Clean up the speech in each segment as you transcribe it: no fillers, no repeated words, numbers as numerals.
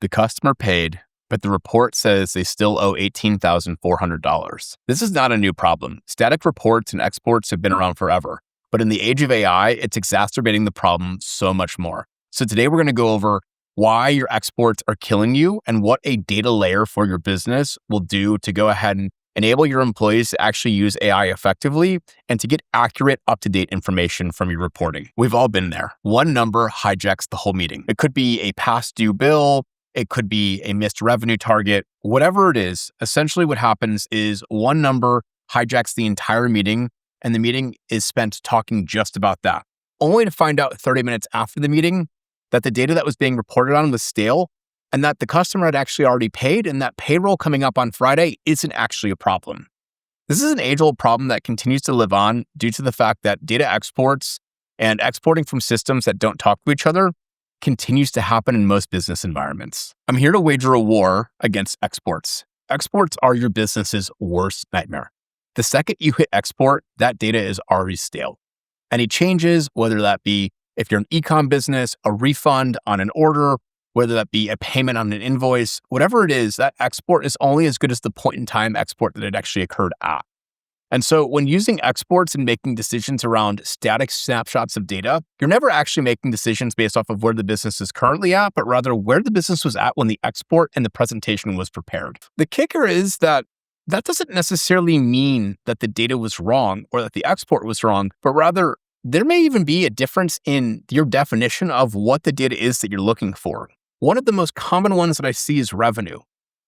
The customer paid, but the report says they still owe $18,400. This is not a new problem. Static reports and exports have been around forever, but in the age of AI, it's exacerbating the problem so much more. So today we're going to go over why your exports are killing you and what a data layer for your business will do to go ahead and enable your employees to actually use AI effectively and to get accurate, up-to-date information from your reporting. We've all been there. One number hijacks the whole meeting. It could be a past due bill. It could be a missed revenue target. Whatever it is, essentially what happens is one number hijacks the entire meeting, and the meeting is spent talking just about that, only to find out 30 minutes after the meeting that the data that was being reported on was stale and that the customer had actually already paid, and that payroll coming up on Friday isn't actually a problem. This is an age-old problem that continues to live on due to the fact that data exports and exporting from systems that don't talk to each other continues to happen in most business environments. I'm here to wager a war against exports. Exports are your business's worst nightmare. The second you hit export, that data is already stale. Any changes, whether that be if you're an e-com business, a refund on an order, whether that be a payment on an invoice, whatever it is, that export is only as good as the point in time export that it actually occurred at. And so when using exports and making decisions around static snapshots of data, you're never actually making decisions based off of where the business is currently at, but rather where the business was at when the export and the presentation was prepared. The kicker is that doesn't necessarily mean that the data was wrong or that the export was wrong, but rather there may even be a difference in your definition of what the data is that you're looking for. One of the most common ones that I see is revenue.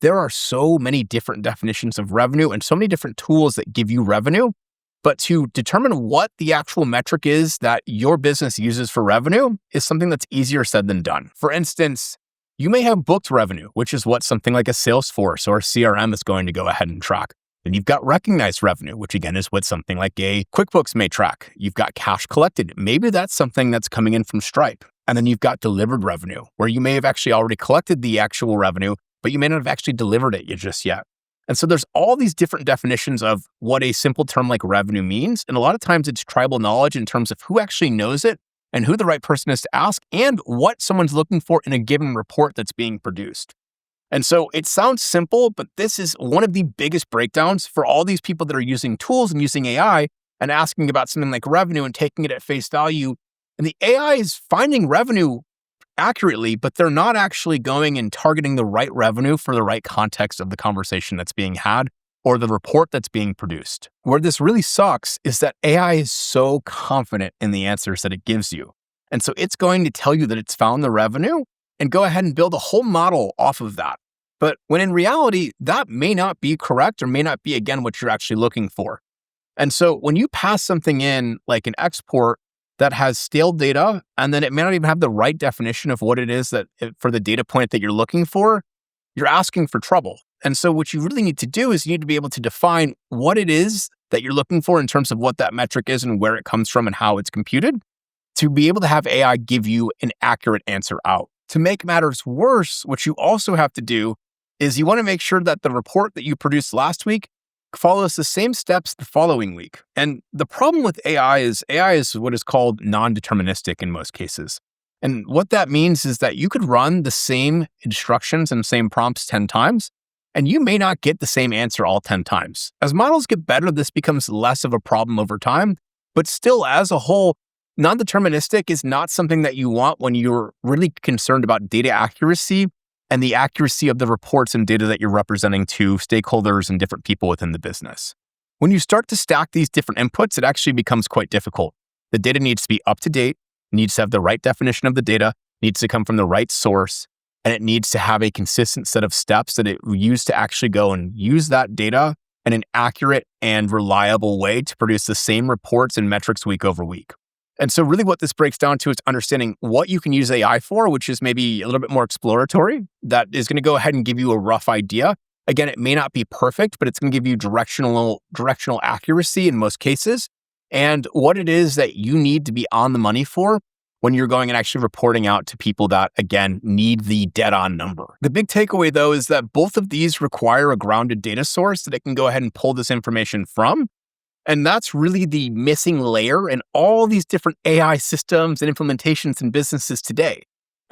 There are so many different definitions of revenue and so many different tools that give you revenue, but to determine what the actual metric is that your business uses for revenue is something that's easier said than done. For instance, you may have booked revenue, which is what something like a Salesforce or a CRM is going to go ahead and track. Then you've got recognized revenue, which again is what something like a QuickBooks may track. You've got cash collected. Maybe that's something that's coming in from Stripe. And then you've got delivered revenue, where you may have actually already collected the actual revenue, but you may not have actually delivered it just yet. And so there's all these different definitions of what a simple term like revenue means. And a lot of times it's tribal knowledge in terms of who actually knows it and who the right person is to ask and what someone's looking for in a given report that's being produced. And so it sounds simple, but this is one of the biggest breakdowns for all these people that are using tools and using AI and asking about something like revenue and taking it at face value. And the AI is finding revenue accurately, but they're not actually going and targeting the right revenue for the right context of the conversation that's being had or the report that's being produced. Where this really sucks is that AI is so confident in the answers that it gives you. And so it's going to tell you that it's found the revenue and go ahead and build a whole model off of that. But when in reality, that may not be correct or may not be, again, what you're actually looking for. And so when you pass something in like an export that has stale data, and then it may not even have the right definition of what it is that for the data point that you're looking for, you're asking for trouble. And so what you really need to do is you need to be able to define what it is that you're looking for in terms of what that metric is and where it comes from and how it's computed to be able to have AI give you an accurate answer out. To make matters worse, what you also have to do is you want to make sure that the report that you produced last week follows the same steps the following week. And the problem with AI is what is called non-deterministic in most cases. And what that means is that you could run the same instructions and same prompts 10 times, and you may not get the same answer all 10 times. As models get better, this becomes less of a problem over time, but still as a whole, non-deterministic is not something that you want when you're really concerned about data accuracy and the accuracy of the reports and data that you're representing to stakeholders and different people within the business. When you start to stack these different inputs, it actually becomes quite difficult. The data needs to be up to date, needs to have the right definition of the data, needs to come from the right source, and it needs to have a consistent set of steps that it use to actually go and use that data in an accurate and reliable way to produce the same reports and metrics week over week. And so really what this breaks down to is understanding what you can use AI for, which is maybe a little bit more exploratory, that is going to go ahead and give you a rough idea. Again, it may not be perfect, but it's going to give you directional accuracy in most cases, and what it is that you need to be on the money for when you're going and actually reporting out to people that, again, need the dead-on number. The big takeaway, though, is that both of these require a grounded data source that it can go ahead and pull this information from. And that's really the missing layer in all these different AI systems and implementations in businesses today.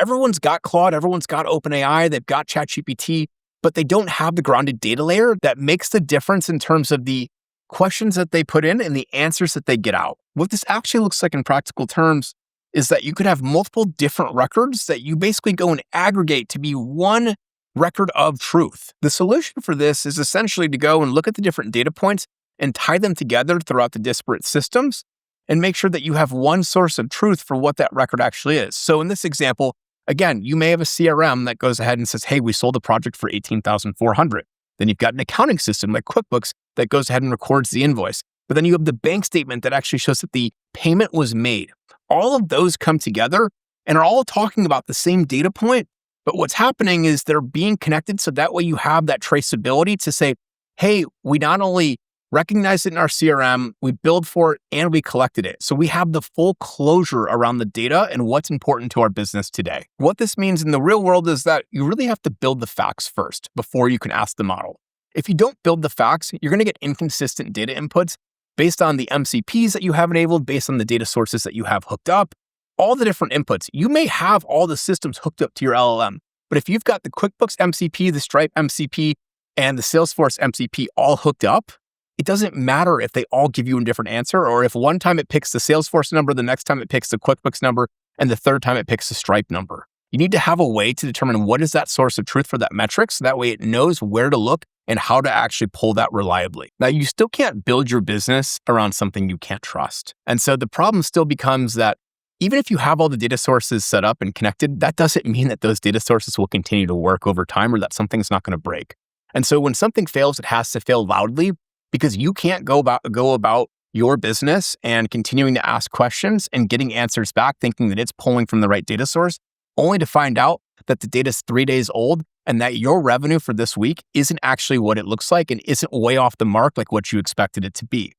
Everyone's got Claude, everyone's got OpenAI, they've got ChatGPT, but they don't have the grounded data layer that makes the difference in terms of the questions that they put in and the answers that they get out. What this actually looks like in practical terms is that you could have multiple different records that you basically go and aggregate to be one record of truth. The solution for this is essentially to go and look at the different data points and tie them together throughout the disparate systems and make sure that you have one source of truth for what that record actually is. So in this example, again, you may have a CRM that goes ahead and says, hey, we sold a project for $18,400. Then you've got an accounting system like QuickBooks that goes ahead and records the invoice. But then you have the bank statement that actually shows that the payment was made. All of those come together and are all talking about the same data point. But what's happening is they're being connected so that way you have that traceability to say, hey, we not only recognize it in our CRM, we billed for it, and we collected it. So we have the full closure around the data and what's important to our business today. What this means in the real world is that you really have to build the facts first before you can ask the model. If you don't build the facts, you're going to get inconsistent data inputs based on the MCPs that you have enabled, based on the data sources that you have hooked up, all the different inputs. You may have all the systems hooked up to your LLM, but if you've got the QuickBooks MCP, the Stripe MCP, and the Salesforce MCP all hooked up, it doesn't matter if they all give you a different answer, or if one time it picks the Salesforce number, the next time it picks the QuickBooks number, and the third time it picks the Stripe number. You need to have a way to determine what is that source of truth for that metric, so that way it knows where to look and how to actually pull that reliably. Now, you still can't build your business around something you can't trust. And so the problem still becomes that even if you have all the data sources set up and connected, that doesn't mean that those data sources will continue to work over time or that something's not going to break. And so when something fails, it has to fail loudly, because you can't go about your business and continuing to ask questions and getting answers back thinking that it's pulling from the right data source, only to find out that the data is 3 days old and that your revenue for this week isn't actually what it looks like and isn't way off the mark like what you expected it to be.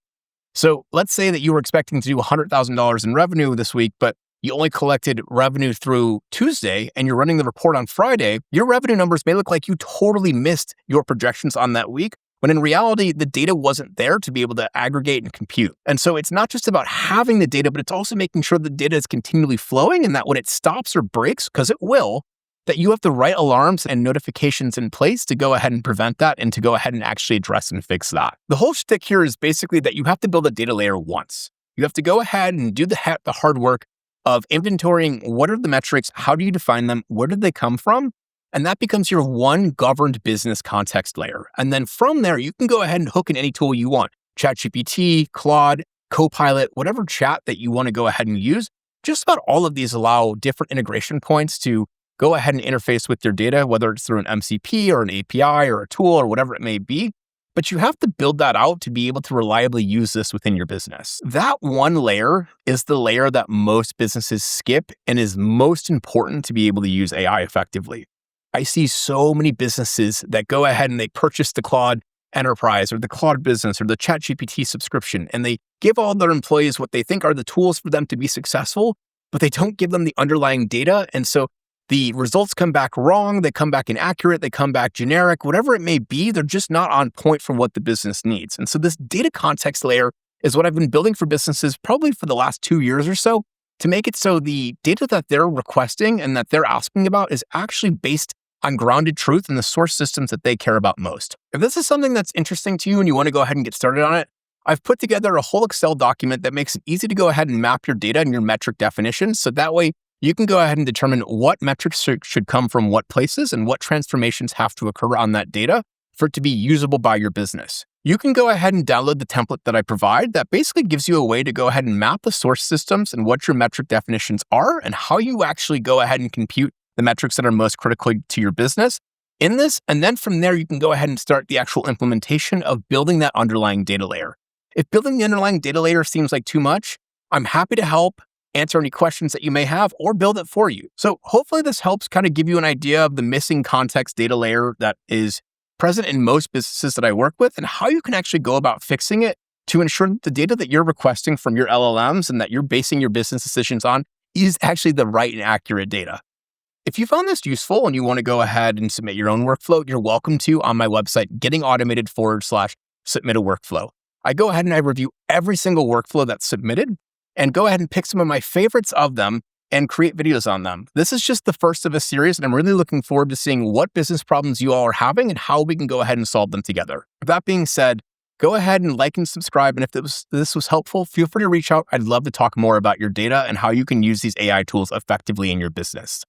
So let's say that you were expecting to do $100,000 in revenue this week, but you only collected revenue through Tuesday and you're running the report on Friday. Your revenue numbers may look like you totally missed your projections on that week, when in reality, the data wasn't there to be able to aggregate and compute. And so it's not just about having the data, but it's also making sure the data is continually flowing and that when it stops or breaks, because it will, that you have the right alarms and notifications in place to go ahead and prevent that and to go ahead and actually address and fix that. The whole shtick here is basically that you have to build a data layer once. You have to go ahead and do the hard work of inventorying what are the metrics, how do you define them, where did they come from? And that becomes your one governed business context layer. And then from there, you can go ahead and hook in any tool you want. ChatGPT, Claude, Copilot, whatever chat that you want to go ahead and use. Just about all of these allow different integration points to go ahead and interface with your data, whether it's through an MCP or an API or a tool or whatever it may be. But you have to build that out to be able to reliably use this within your business. That one layer is the layer that most businesses skip and is most important to be able to use AI effectively. I see so many businesses that go ahead and they purchase the Claude Enterprise or the Claude Business or the ChatGPT subscription, and they give all their employees what they think are the tools for them to be successful, but they don't give them the underlying data. And so the results come back wrong, they come back inaccurate, they come back generic, whatever it may be, they're just not on point for what the business needs. And so this data context layer is what I've been building for businesses probably for the last 2 years or so to make it so the data that they're requesting and that they're asking about is actually based on grounded truth and the source systems that they care about most. If this is something that's interesting to you and you want to go ahead and get started on it, I've put together a whole Excel document that makes it easy to go ahead and map your data and your metric definitions. So that way you can go ahead and determine what metrics should come from what places and what transformations have to occur on that data for it to be usable by your business. You can go ahead and download the template that I provide that basically gives you a way to go ahead and map the source systems and what your metric definitions are and how you actually go ahead and compute the metrics that are most critical to your business in this. And then from there, you can go ahead and start the actual implementation of building that underlying data layer. If building the underlying data layer seems like too much, I'm happy to help answer any questions that you may have or build it for you. So hopefully this helps kind of give you an idea of the missing context data layer that is present in most businesses that I work with and how you can actually go about fixing it to ensure that the data that you're requesting from your LLMs and that you're basing your business decisions on is actually the right and accurate data. If you found this useful and you want to go ahead and submit your own workflow, you're welcome to on my website, gettingautomated/submit a workflow. I go ahead and I review every single workflow that's submitted and go ahead and pick some of my favorites of them and create videos on them. This is just the first of a series, and I'm really looking forward to seeing what business problems you all are having and how we can go ahead and solve them together. With that being said, go ahead and like and subscribe, and if this was helpful, feel free to reach out. I'd love to talk more about your data and how you can use these AI tools effectively in your business.